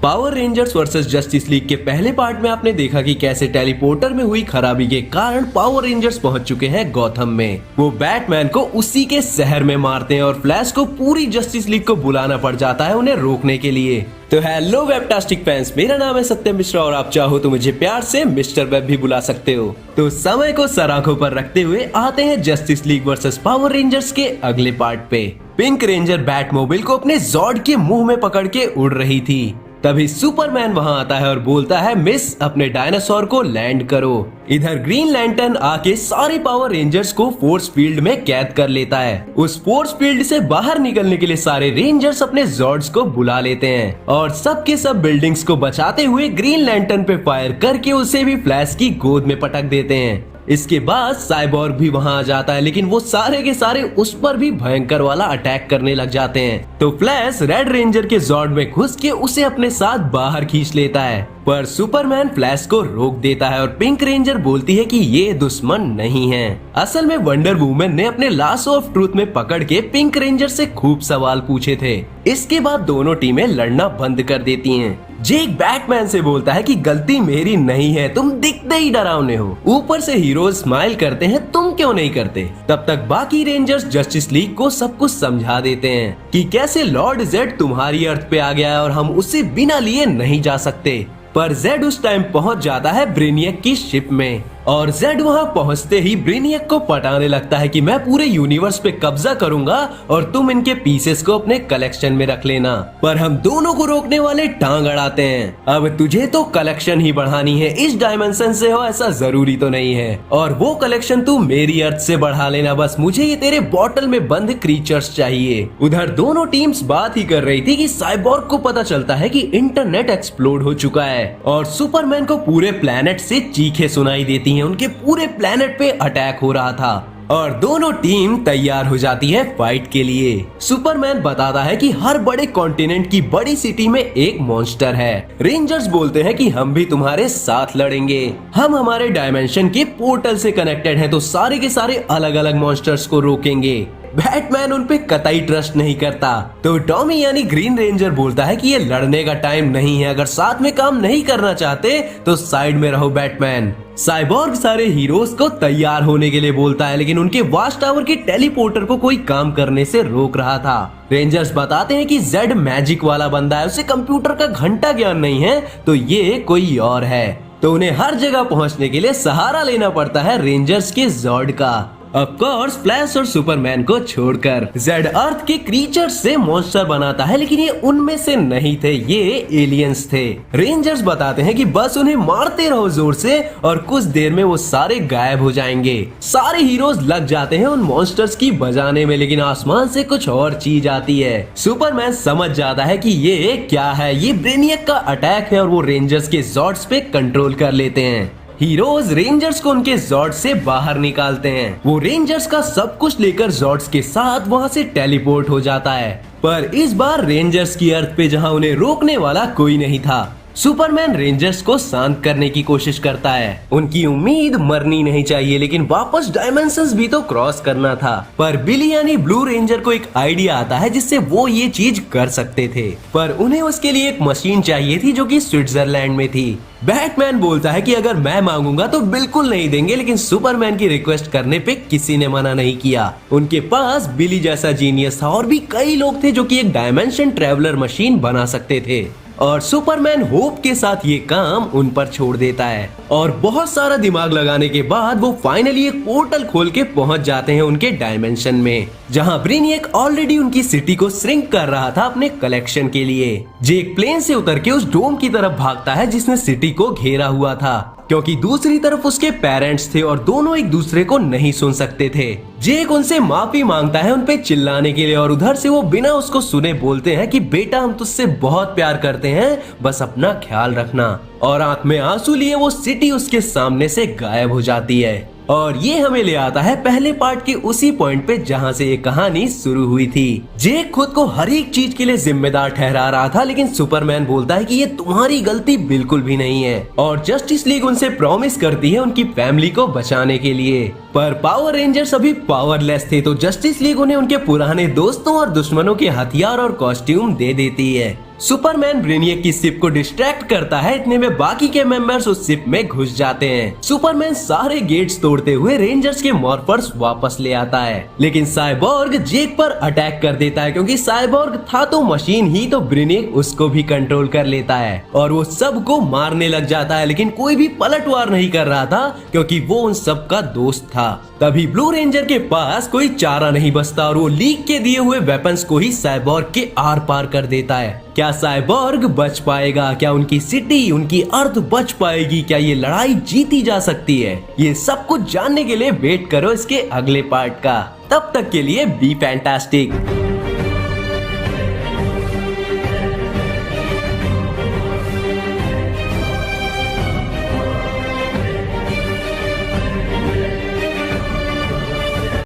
Power rangers versus justice league के पहले part में आपने देखा कि कैसे टेलीपोर्टर में हुई खराबी के कारण पावर रेंजर्स पहुंच चुके हैं गॉथम में। वो बैटमैन को उसी के शहर में मारते हैं और फ्लैश को पूरी जस्टिस लीग को बुलाना पड़ जाता है उन्हें रोकने के लिए। तो हेलो वेबटास्टिक फैंस, मेरा नाम है सत्यम मिश्रा और आप चाहो तो मुझे प्यार से मिस्टर वेब भी बुला सकते हो। तो समय को सर आंखों पर रखते हुए आते हैं justice league versus power rangers के अगले पार्ट पे। पिंक रेंजर बैटमोबाइल को अपने जॉर्ड के मुंह में पकड़ के उड़ रही थी। तभी सुपरमैन वहां आता है और बोलता है, मिस अपने डायनासोर को लैंड करो। इधर ग्रीन लैंटर्न आके सारे पावर रेंजर्स को फोर्स फील्ड में कैद कर लेता है। उस फोर्स फील्ड से बाहर निकलने के लिए सारे रेंजर्स अपने जॉर्ड्स को बुला लेते हैं और सबके सब बिल्डिंग्स को बचाते हुए ग्रीन लैंटर्न पे फायर करके उसे भी फ्लैश की गोद में पटक देते हैं। इसके बाद साइबोर्ग भी वहां आ जाता है, लेकिन वो सारे के सारे उस पर भी भयंकर वाला अटैक करने लग जाते हैं। तो फ्लैश रेड रेंजर के जॉर्ड में घुस के उसे अपने साथ बाहर खींच लेता है, पर सुपरमैन फ्लैश को रोक देता है और पिंक रेंजर बोलती है कि ये दुश्मन नहीं है। असल में वंडर वुमन ने अपने लासो ऑफ ट्रूथ में पकड़ के पिंक रेंजर से खूब सवाल पूछे थे। इसके बाद दोनों टीमें लड़ना बंद कर देती हैं। जेक बैटमैन से बोलता है कि गलती मेरी नहीं है, तुम दिखते ही डरावने हो। ऊपर से हीरोज स्माइल करते हैं, तुम क्यों नहीं करते। तब तक बाकी रेंजर्स जस्टिस लीग को सब कुछ समझा देते हैं कि कैसे लॉर्ड जेड तुम्हारी अर्थ पे आ गया है और हम उसे बिना लिए नहीं जा सकते। पर जेड उस टाइम पहुंच जाता है ब्रेनियक की शिप में और जेड वहां पहुंचते ही ब्रेनियक को पटाने लगता है कि मैं पूरे यूनिवर्स पे कब्जा करूंगा और तुम इनके पीसेस को अपने कलेक्शन में रख लेना। पर हम दोनों को रोकने वाले टांग अड़ाते हैं, अब तुझे तो कलेक्शन ही बढ़ानी है, इस डायमेंशन से हो ऐसा जरूरी तो नहीं है, और वो कलेक्शन तू मेरी अर्थ से बढ़ा लेना, बस मुझे ये तेरे बॉटल में बंद क्रीचर्स चाहिए। उधर दोनों टीम्स बात ही कर रही थी कि साइबोर्ग को पता चलता है कि इंटरनेट एक्सप्लोड हो चुका है और सुपरमैन को पूरे प्लेनेट से चीखें सुनाई देती हैं, उनके पूरे प्लेनेट पे अटैक हो रहा था और दोनों टीम तैयार हो जाती है फाइट के लिए। सुपरमैन बताता है कि हर बड़े कॉन्टिनेंट की बड़ी सिटी में एक मॉन्स्टर है। रेंजर्स बोलते हैं कि हम भी तुम्हारे साथ लड़ेंगे, हम हमारे डायमेंशन के पोर्टल से कनेक्टेड हैं, तो सारे के सारे अलग अलग मॉन्स्टर्स को रोकेंगे। बैटमैन उन पे कतई ट्रस्ट नहीं करता, तो टॉमी यानी ग्रीन रेंजर बोलता है कि ये लड़ने का टाइम नहीं है, अगर साथ में काम नहीं करना चाहते तो साइड में रहो बैटमैन। साइबोर्ग सारे हीरोज को तैयार होने के लिए बोलता है, लेकिन उनके वॉच टावर के टेलीपोर्टर को कोई काम करने से रोक रहा था। रेंजर्स बताते हैं कि जेड मैजिक वाला बंदा है, उसे कंप्यूटर का घंटा ज्ञान नहीं है, तो ये कोई और है। तो उन्हें हर जगह पहुंचने के लिए सहारा लेना पड़ता है रेंजर्स के जॉर्ड का। ऑफ कोर्स फ्लैश और सुपरमैन को छोड़कर जेड अर्थ के क्रीचर्स से मॉन्स्टर बनाता है, लेकिन ये उनमें से नहीं थे, ये एलियंस थे। रेंजर्स बताते हैं कि बस उन्हें मारते रहो जोर से और कुछ देर में वो सारे गायब हो जाएंगे। सारे हीरोज लग जाते हैं उन मॉन्स्टर्स की बजाने में, लेकिन आसमान से कुछ और चीज आती है। सुपरमैन समझ जाता है कि ये क्या है, ये ब्रेनियक का अटैक है और वो रेंजर्स के जॉर्ड्स पे कंट्रोल कर लेते हैं। हीरोज रेंजर्स को उनके जॉर्ड से बाहर निकालते हैं। वो रेंजर्स का सब कुछ लेकर जॉर्ड्स के साथ वहां से टेलीपोर्ट हो जाता है, पर इस बार रेंजर्स की अर्थ पे जहां उन्हें रोकने वाला कोई नहीं था। सुपरमैन रेंजर्स को शांत करने की कोशिश करता है, उनकी उम्मीद मरनी नहीं चाहिए, लेकिन वापस डायमेंशंस भी तो क्रॉस करना था। पर बिली यानी ब्लू रेंजर को एक आइडिया आता है जिससे वो ये चीज कर सकते थे, पर उन्हें उसके लिए एक मशीन चाहिए थी जो कि स्विट्जरलैंड में थी। बैटमैन बोलता है कि अगर मैं मांगूंगा तो बिल्कुल नहीं देंगे, लेकिन सुपरमैन की रिक्वेस्ट करने पे किसी ने मना नहीं किया। उनके पास बिली जैसा जीनियस था और भी कई लोग थे जो कि एक डायमेंशन ट्रेवलर मशीन बना सकते थे, और सुपरमैन होप के साथ ये काम उन पर छोड़ देता है और बहुत सारा दिमाग लगाने के बाद वो फाइनली एक पोर्टल खोल के पहुंच जाते हैं उनके डायमेंशन में, जहां ब्रेनियक ऑलरेडी उनकी सिटी को श्रिंक कर रहा था अपने कलेक्शन के लिए। जेक प्लेन से उतर के उस डोम की तरफ भागता है जिसने सिटी को घेरा हुआ था, क्योंकि दूसरी तरफ उसके पेरेंट्स थे और दोनों एक दूसरे को नहीं सुन सकते थे। जेक उनसे माफी मांगता है उन पे चिल्लाने के लिए और उधर से वो बिना उसको सुने बोलते हैं कि बेटा हम तुझसे बहुत प्यार करते हैं, बस अपना ख्याल रखना। और आंख में आंसू लिए वो सिटी उसके सामने से गायब हो जाती है। और ये हमें ले आता है पहले पार्ट के उसी पॉइंट पे जहाँ से ये कहानी शुरू हुई थी। जेक खुद को हर एक चीज के लिए जिम्मेदार ठहरा रहा था, लेकिन सुपरमैन बोलता है कि ये तुम्हारी गलती बिल्कुल भी नहीं है और जस्टिस लीग उनसे प्रॉमिस करती है उनकी फैमिली को बचाने के लिए। पर पावर रेंजर्स अभी पावरलेस थे, तो जस्टिस लीग उन्हें उनके पुराने दोस्तों और दुश्मनों के हथियार और कॉस्ट्यूम दे देती है। सुपरमैन ब्रेनियक की शिप को डिस्ट्रैक्ट करता है, इतने में बाकी के मेंबर्स उस शिप में घुस जाते हैं। सुपरमैन सारे गेट्स तोड़ते हुए रेंजर्स के मॉर्फर्स वापस ले आता है, लेकिन साइबोर्ग जेक पर अटैक कर देता है। क्योंकि साइबोर्ग था तो मशीन ही, तो ब्रेनियक उसको भी कंट्रोल कर लेता है और वो सबको मारने लग जाता है। लेकिन कोई भी पलटवार नहीं कर रहा था, क्योंकि वो उन सब का दोस्त था। तभी ब्लू रेंजर के पास कोई चारा नहीं बचता और वो लीग के दिए हुए वेपन्स को ही साइबोर्ग के आर पार कर देता है। क्या साइबोर्ग बच पाएगा? क्या उनकी सिटी, उनकी अर्थ बच पाएगी? क्या ये लड़ाई जीती जा सकती है? ये सब कुछ जानने के लिए वेट करो इसके अगले पार्ट का। तब तक के लिए बी फैंटास्टिक।